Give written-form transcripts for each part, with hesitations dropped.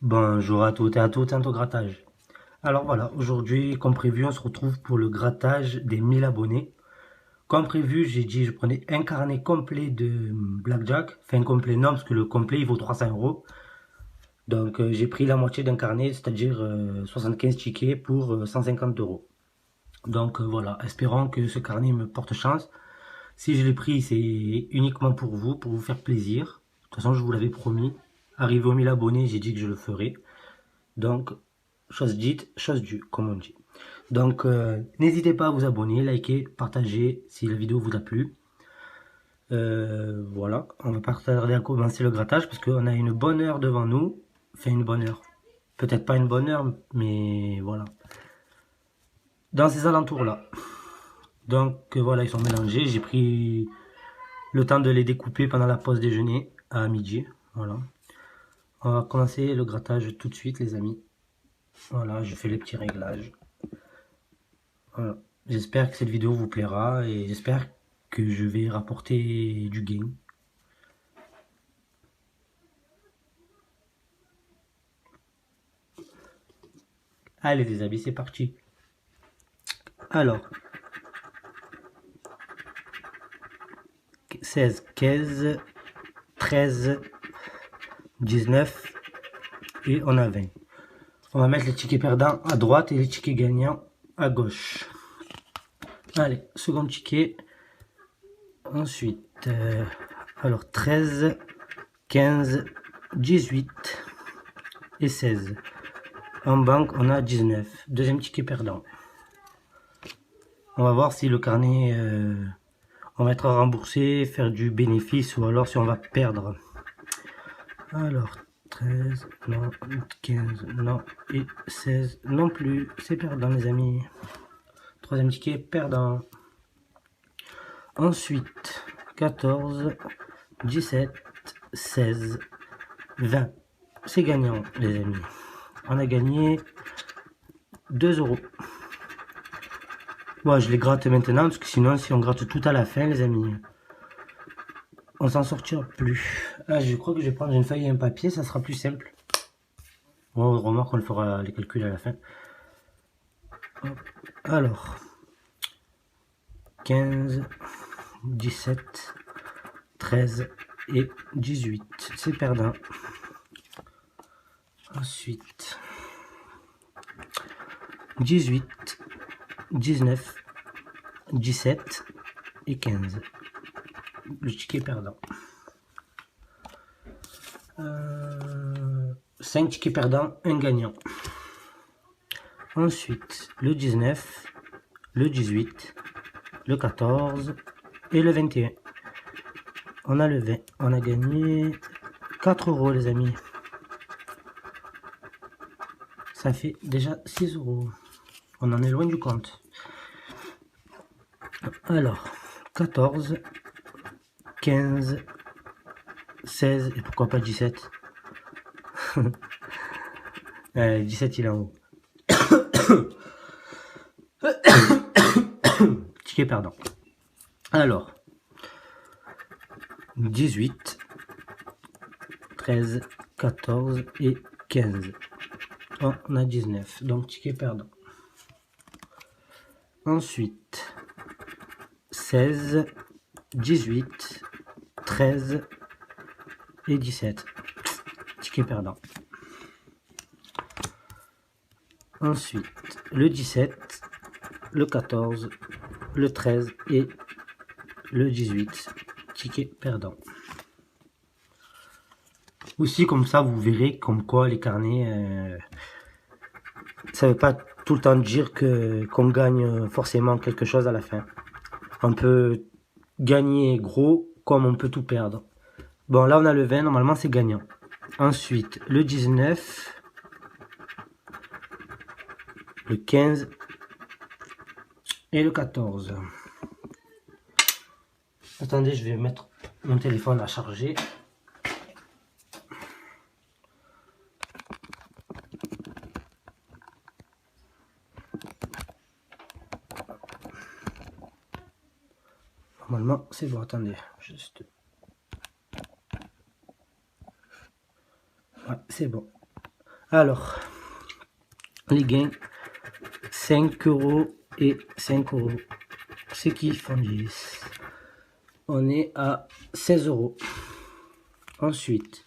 Bonjour à toutes et à tous, au grattage. Alors voilà, aujourd'hui, comme prévu, on se retrouve pour le grattage des 1000 abonnés. Comme prévu, j'ai dit je prenais un carnet complet de Blackjack. Enfin, complet non, parce que le complet, il vaut 300 euros. Donc, j'ai pris la moitié d'un carnet, c'est-à-dire 75 tickets pour 150 euros. Donc, voilà, espérons que ce carnet me porte chance. Si je l'ai pris, c'est uniquement pour vous faire plaisir. De toute façon, je vous l'avais promis. Arrivé aux 1000 abonnés, j'ai dit que je le ferai. Donc, chose dite, chose due, comme on dit. Donc, n'hésitez pas à vous abonner, liker, partager si la vidéo vous a plu. Voilà, on va pas tarder à commencer le grattage parce qu'on a une bonne heure devant nous. Enfin, une bonne heure. Peut-être pas une bonne heure, mais voilà. Dans ces alentours-là. Donc, voilà, ils sont mélangés. J'ai pris le temps de les découper pendant la pause déjeuner à midi. Voilà. On va commencer le grattage tout de suite, les amis. Voilà, je fais les petits réglages. Voilà. J'espère que cette vidéo vous plaira et j'espère que je vais rapporter du gain. Allez les amis, c'est parti. Alors, 16, 15, 13, 19 et on a 20. On va mettre les tickets perdants à droite et les tickets gagnants à gauche. Allez, second ticket. Ensuite, alors 13, 15, 18 et 16. En banque, on a 19. Deuxième ticket perdant. On va voir si le carnet, on va être remboursé, faire du bénéfice ou alors si on va perdre. Alors, 13, non, 15, non, et 16, non plus. C'est perdant, les amis. Troisième ticket, perdant. Ensuite, 14, 17, 16, 20. C'est gagnant, les amis. On a gagné 2 euros. Bon, je les gratte maintenant, parce que sinon, si on gratte tout à la fin, les amis, on s'en sortira plus. Là, je crois que je vais prendre une feuille et un papier, ça sera plus simple. On remarque qu'on le fera les calculs à la fin. Hop. Alors, 15, 17, 13 et 18. C'est perdant. Ensuite, 18, 19, 17 et 15. Le ticket perdant. 5 tickets perdants, un gagnant. Ensuite, le 19, le 18, le 14 et le 21. On a le 20. On a gagné 4 euros, les amis. Ça fait déjà 6 euros. On en est loin du compte. Alors, 14, 15, 16 et pourquoi pas 17. 17 il est en haut. Ticket perdant. Alors, 18, 13, 14 et 15. On a 19, donc ticket perdant. Ensuite, 16, 18, 13 et 17. Ticket perdant. Ensuite, le 17, le 14, le 13 et le 18. Ticket perdant. Aussi, comme ça, vous verrez comme quoi les carnets, ça ne veut pas tout le temps dire qu'on gagne forcément quelque chose à la fin. On peut gagner gros comme on peut tout perdre. Bon, là on a le 20, normalement c'est gagnant. Ensuite, le 19, le 15 et le 14. Attendez, je vais mettre mon téléphone à charger. Normalement, c'est bon. Attendez, juste. Ouais, c'est bon. Alors, les gains, 5 € et 5 €. C'est qui font 10. On est à 16 €. Ensuite,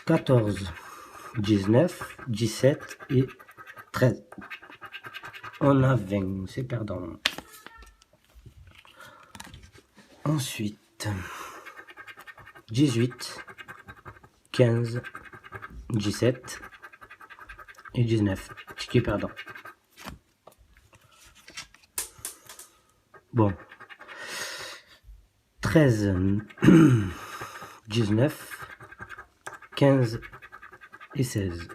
14, 19, 17 et 13. On a 20, c'est perdant. Ensuite, 18, 15, 17 et 19, ticket perdant. Bon, 13, 19, 15 et 16.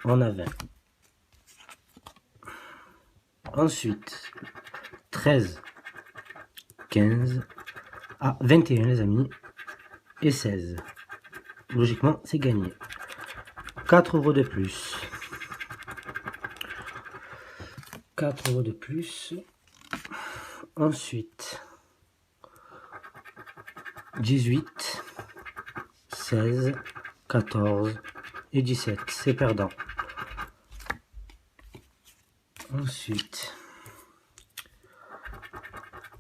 On a 20. Ensuite, 13, 15, 21 les amis, et 16. Logiquement, c'est gagné. 4 € de plus. 4 € de plus. Ensuite, 18, 16, 14 et 17. C'est perdant. Ensuite,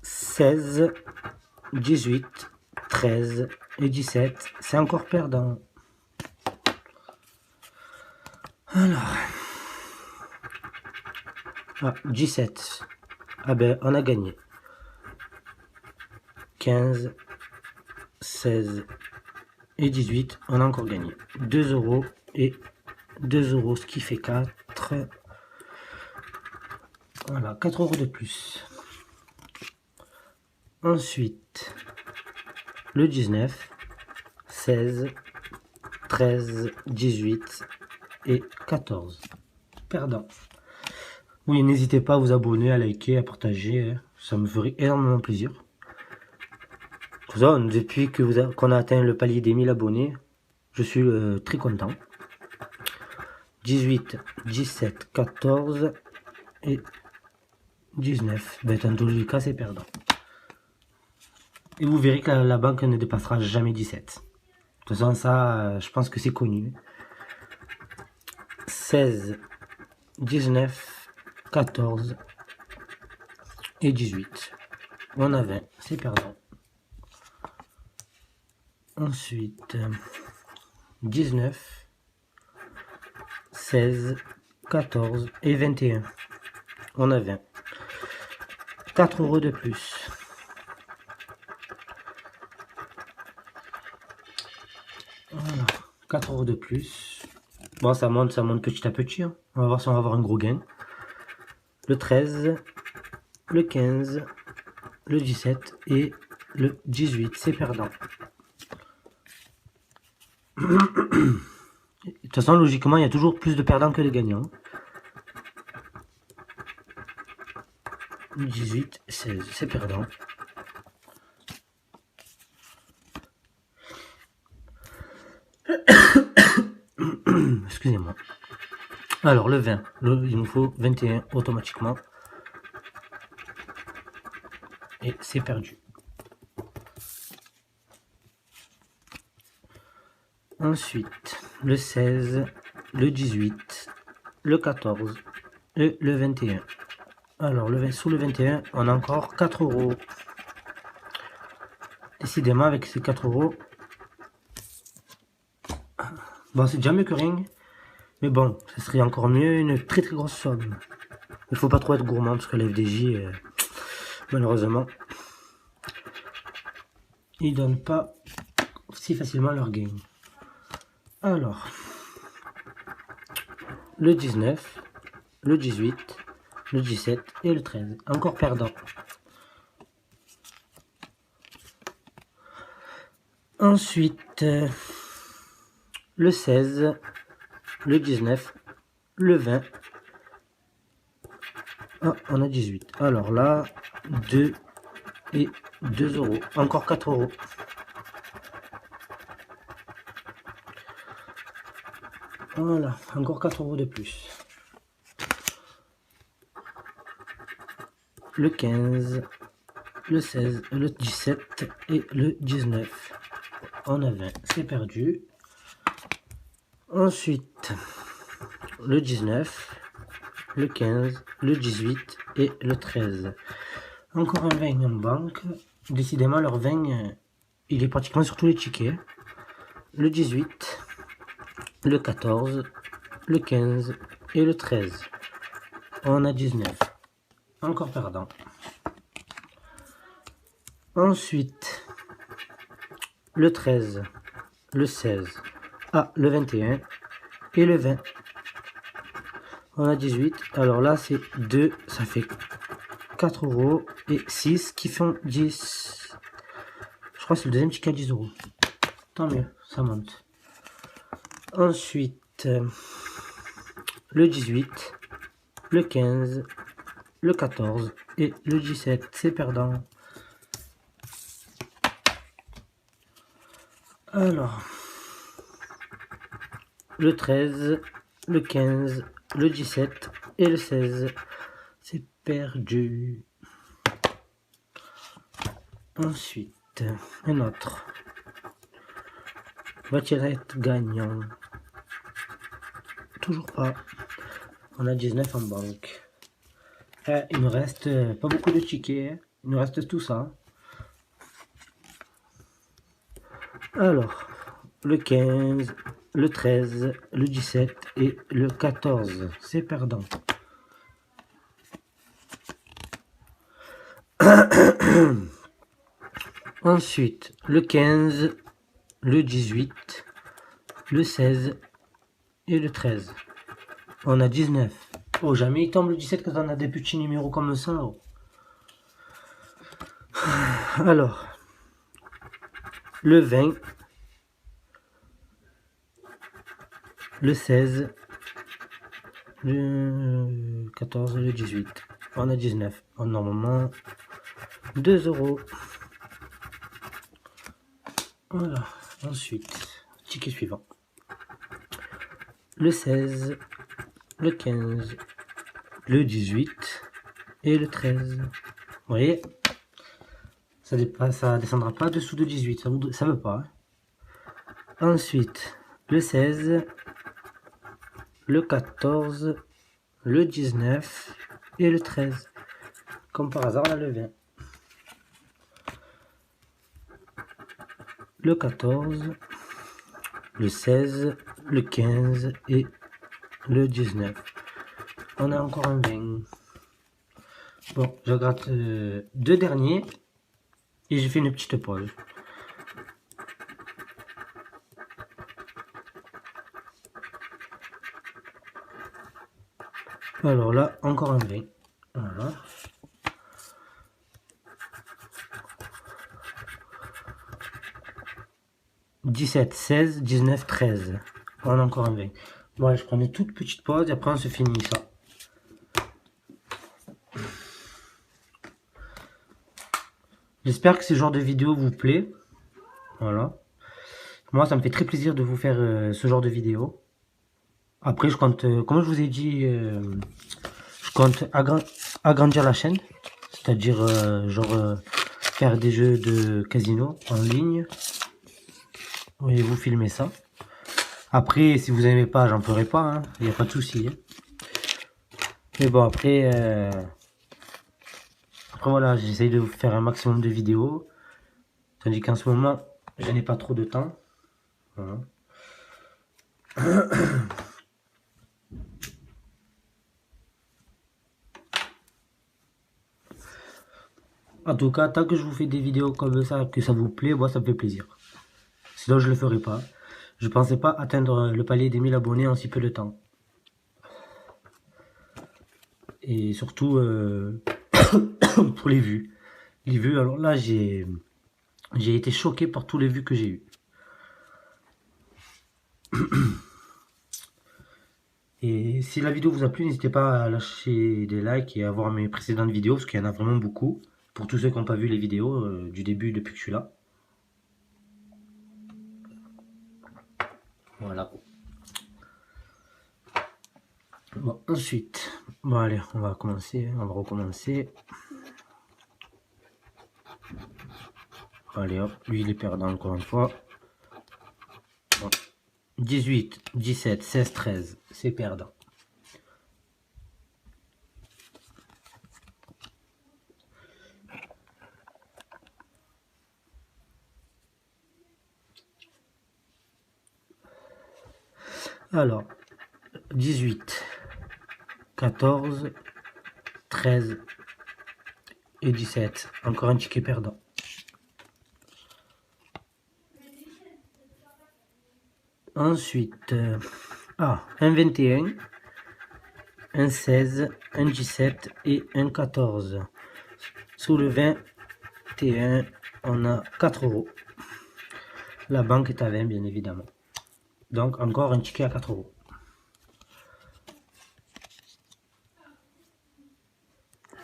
16, 18, 13 et 17. C'est encore perdant. Alors, 17. Ah ben, on a gagné. 15, 16 et 18, on a encore gagné. 2 € et 2 €, ce qui fait 4. Voilà, 4 € de plus. Ensuite, le 19, 16, 13, 18 et 14. Perdant. Oui, n'hésitez pas à vous abonner, à liker, à partager. Ça me ferait énormément plaisir. Tout ça, depuis qu'on a atteint le palier des 1000 abonnés, je suis très content. 18, 17, 14 et 19. Ben, dans tous les cas, c'est perdant. Et vous verrez que la banque ne dépassera jamais 17. De toute façon, ça, je pense que c'est connu. 16, 19, 14 et 18. On a 20, c'est perdant. Ensuite, 19, 16, 14 et 21. On a 20. 4 € de plus. Voilà, 4 € de plus. Bon, ça monte petit à petit. Hein. On va voir si on va avoir un gros gain. Le 13, le 15, le 17 et le 18. C'est perdant. De toute façon, logiquement, il y a toujours plus de perdants que de gagnants. 18, 16, c'est perdant. Excusez-moi. Alors, le 20, il nous faut 21 automatiquement. Et c'est perdu. Ensuite, le 16, le 18, le 14 et le 21. Alors, sous le 21, on a encore 4 €. Décidément, avec ces 4 €, bon, c'est déjà mieux que rien. Mais bon, ce serait encore mieux une très très grosse somme. Il faut pas trop être gourmand parce que la FDJ, malheureusement, ils donnent pas si facilement leur gain. Alors, le 19, le 18, le 17 et le 13. Encore perdant. Ensuite, le 16, le 19, le 20 Ah, on a 18. Alors là, 2 et 2 euros. Encore 4 euros. Voilà, encore 4 euros de plus. Le 15, le 16, le 17 et le 19. On a 20, c'est perdu. Ensuite, le 19, le 15, le 18 et le 13. Encore un 20 en banque. Décidément, leur 20, il est pratiquement sur tous les tickets. Le 18, le 14, le 15 et le 13. On a 19. Encore perdant. Ensuite, le 13, le 16, le 21 et le 20. On a 18. Alors là, c'est 2, ça fait 4 euros et 6 qui font 10. Je crois que c'est le deuxième ticket à 10 euros. Tant mieux, ça monte. Ensuite, le 18, le 15, le 14 et le 17, c'est perdant. Alors, le 13, le 15, le 17 et le 16, c'est perdu. Ensuite, un autre. Va-t-il être gagnant? Toujours pas. On a 19 en banque. Il nous reste pas beaucoup de tickets. Il nous reste tout ça. Alors, le 15, le 13, le 17 et le 14. C'est perdant. Ensuite, le 15, le 18, le 16 et le 13. On a 19. Oh, jamais il tombe le 17 quand on a des petits numéros comme ça. Oh. Alors, le 20, le 16, le 14 et le 18. On a 19. On a normalement 2 euros. Voilà. Ensuite, ticket suivant. Le 16, le 15, le 18 et le 13. Vous voyez, ça descendra pas dessous de 18. Ça veut pas. Hein. Ensuite, le 16, le 14, le 19 et le 13. Comme par hasard, on a le 20. Le 14, le 16, le 15 et le 19. On a encore un 20. Bon, je gratte deux derniers et j'ai fait une petite pause. Alors là, encore un 20. Voilà. « 17, 16, 19, 13. » On a encore un 20. Bon, je prends une toute petite pause et après on se finit ça. J'espère que ce genre de vidéo vous plaît. Voilà. Moi, ça me fait très plaisir de vous faire ce genre de vidéo. Après, je compte, comme je vous ai dit, je compte agrandir la chaîne. C'est-à-dire, faire des jeux de casino en ligne. Et vous filmer ça. Après, si vous n'aimez pas, j'en ferai pas. Hein. Il n'y a pas de souci. Hein. Mais bon, après voilà, j'essaye de vous faire un maximum de vidéos. Tandis qu'en ce moment, je n'ai pas trop de temps. Voilà. En tout cas, tant que je vous fais des vidéos comme ça, que ça vous plaît, moi ça me fait plaisir. Sinon je le ferai pas. Je pensais pas atteindre le palier des 1000 abonnés en si peu de temps. Et surtout pour les vues. Les vues, alors là j'ai été choqué par tous les vues que j'ai eu. Et si la vidéo vous a plu, n'hésitez pas à lâcher des likes et à voir mes précédentes vidéos, parce qu'il y en a vraiment beaucoup. Pour tous ceux qui n'ont pas vu les vidéos du début depuis que je suis là. Voilà. Bon, ensuite, bon allez, on va recommencer. Allez hop, lui il est perdant encore une fois. Bon. 18, 17, 16, 13, c'est perdant. Alors, 18, 14, 13 et 17. Encore un ticket perdant. Ensuite, un 21, un 16, un 17 et un 14. Sous le 21, on a 4 euros. La banque est à 20, bien évidemment. Donc, encore un ticket à 4 euros.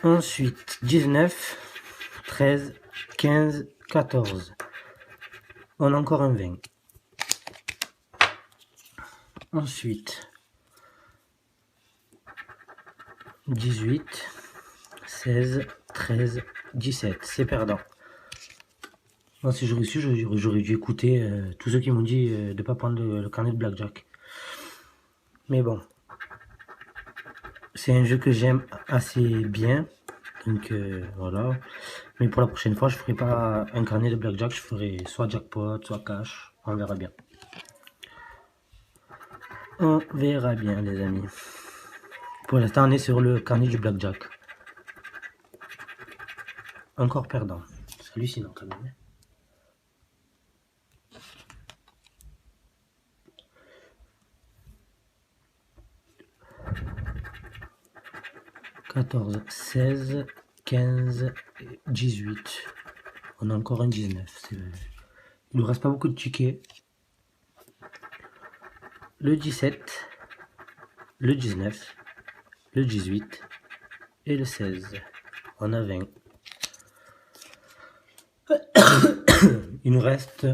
Ensuite, 19, 13, 15, 14. On a encore un 20. Ensuite, 18, 16, 13, 17. C'est perdant. Moi, si j'aurais su, j'aurais dû écouter tous ceux qui m'ont dit de ne pas prendre le carnet de Blackjack. Mais bon, c'est un jeu que j'aime assez bien. Donc voilà. Mais pour la prochaine fois, je ferai pas un carnet de Blackjack. Je ferai soit jackpot, soit cash. On verra bien. On verra bien, les amis. Pour l'instant, on est sur le carnet du Blackjack. Encore perdant. C'est hallucinant quand même. 14, 16, 15, 18. On a encore un 19. Il nous reste pas beaucoup de tickets. Le 17, le 19, le 18 et le 16. On a 20. Il nous reste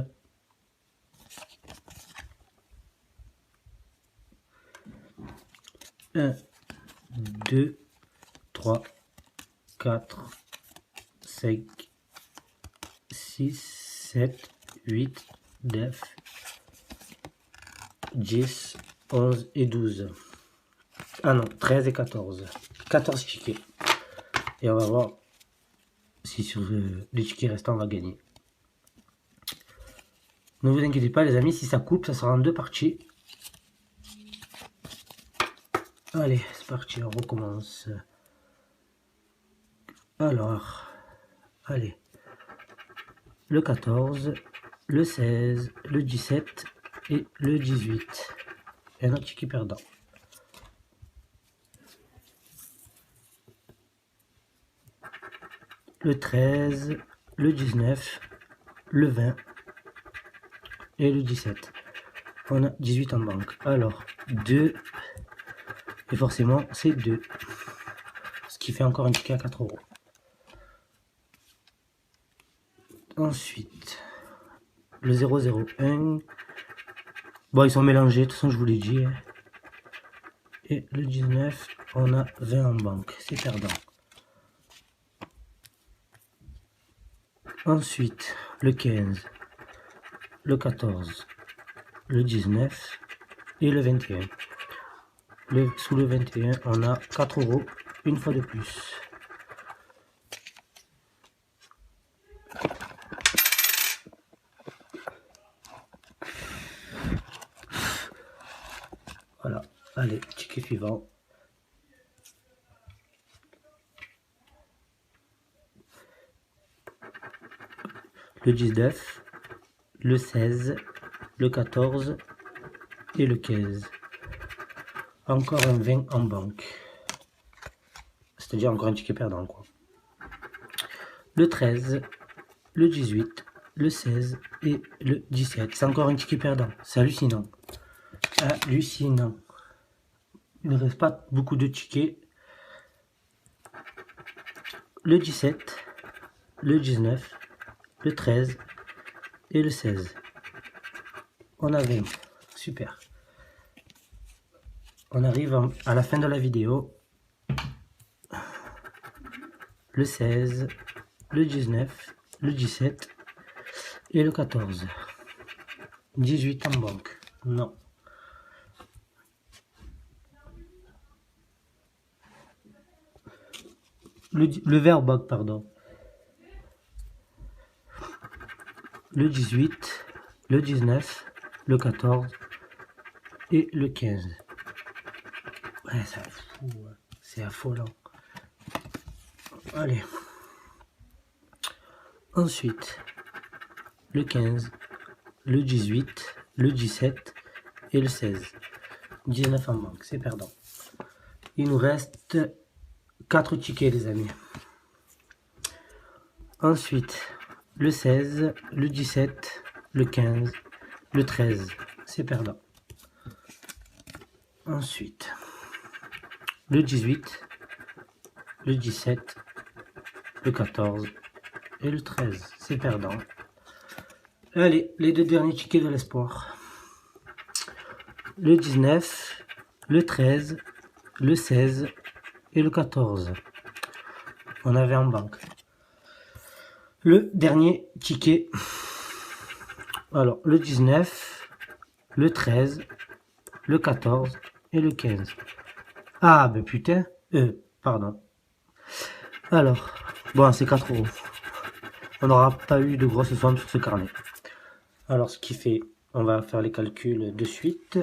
1, 2, 3, 4, 5, 6, 7, 8, 9, 10, 11 et 12. Ah non, 13 et 14. 14 tickets. Et on va voir si sur les tickets restants on va gagner. Ne vous inquiétez pas les amis, si ça coupe, ça sera en 2 parties. Allez, c'est parti, on recommence. Alors, allez. Le 14, le 16, le 17 et le 18. Et un autre ticket perdant. Le 13, le 19, le 20 et le 17. On a 18 en banque. Alors, 2. Et forcément, c'est 2. Ce qui fait encore un ticket à 4 euros. Ensuite, le 001. Bon, ils sont mélangés, de toute façon, je vous l'ai dit. Et le 19, on a 20 en banque. C'est perdant. Ensuite, le 15, le 14, le 19 et le 21. Sous le 21, on a 4 euros une fois de plus. Voilà, allez, ticket suivant. Le 19, le 16, le 14 et le 15. Encore un 20 en banque. C'est-à-dire encore un ticket perdant, quoi. Le 13, le 18, le 16 et le 17. C'est encore un ticket perdant. C'est hallucinant. Hallucinant. Il ne reste pas beaucoup de tickets. Le 17, le 19, le 13 et le 16. On a 20. Super. On arrive à la fin de la vidéo. Le 16, le 19, le 17 et le 14. 18 en banque. Non. Le vert banque, pardon. Le 18, le 19, le 14 et le 15. Ouais, c'est affolant. Allez. Ensuite, le 15, le 18, le 17 et le 16. 19 en banque, c'est perdant. Il nous reste 4 tickets, les amis. Ensuite, le 16, le 17, le 15, le 13, c'est perdant. Ensuite, le 18, le 17, le 14 et le 13, c'est perdant. Allez, les 2 derniers tickets de l'espoir. Le 19, le 13, le 16 et le 14. On avait en banque. Le dernier ticket. Alors, le 19, le 13, le 14 et le 15. Ah, ben putain. Pardon. Alors, bon, c'est 4 euros. On n'aura pas eu de grosses sommes sur ce carnet. Alors, ce qui fait, on va faire les calculs de suite.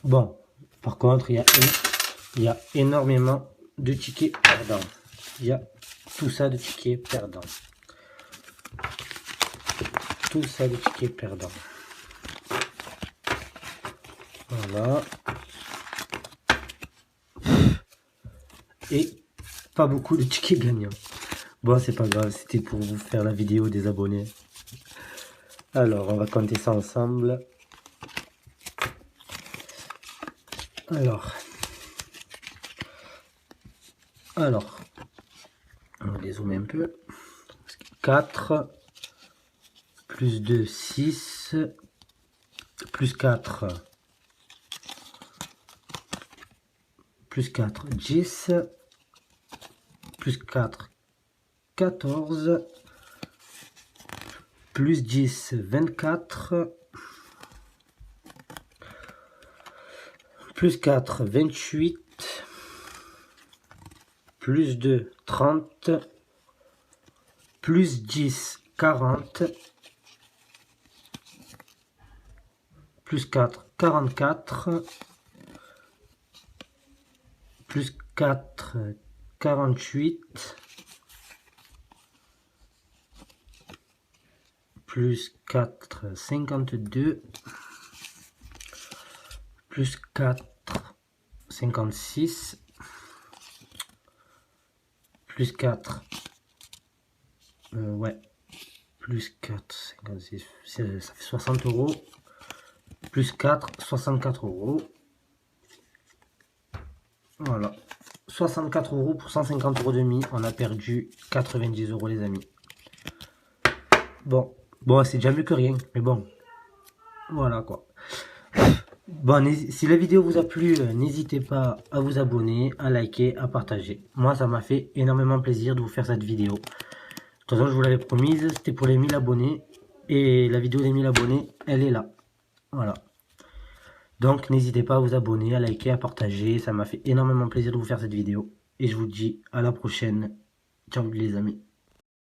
Bon, par contre, il y a énormément de tickets perdants. Il y a tout ça de tickets perdants. Tout ça de tickets perdants. Voilà. Et pas beaucoup de tickets gagnants. Bon, c'est pas grave, c'était pour vous faire la vidéo des abonnés. Alors, on va compter ça ensemble. Alors, on va dézoomer un peu. 4, plus 2, 6, plus 4, 10, plus 4, 14, plus 10, 24, plus 4, 28, plus 2, 30, plus 10, 40, plus 4, 44, plus 4, 48, plus 4, 52, plus 4, 56, plus 4, plus 4, 56, ça fait 60 euros, plus 4, 64 euros. Voilà, 64 euros pour 150 euros de mis. On a perdu 90 euros, les amis. Bon, c'est déjà mieux que rien, mais bon, voilà quoi. Bon, si la vidéo vous a plu, n'hésitez pas à vous abonner, à liker, à partager. Moi, ça m'a fait énormément plaisir de vous faire cette vidéo. De toute façon, je vous l'avais promise, c'était pour les 1000 abonnés. Et la vidéo des 1000 abonnés, elle est là. Voilà. Donc, n'hésitez pas à vous abonner, à liker, à partager. Ça m'a fait énormément plaisir de vous faire cette vidéo. Et je vous dis à la prochaine. Ciao les amis.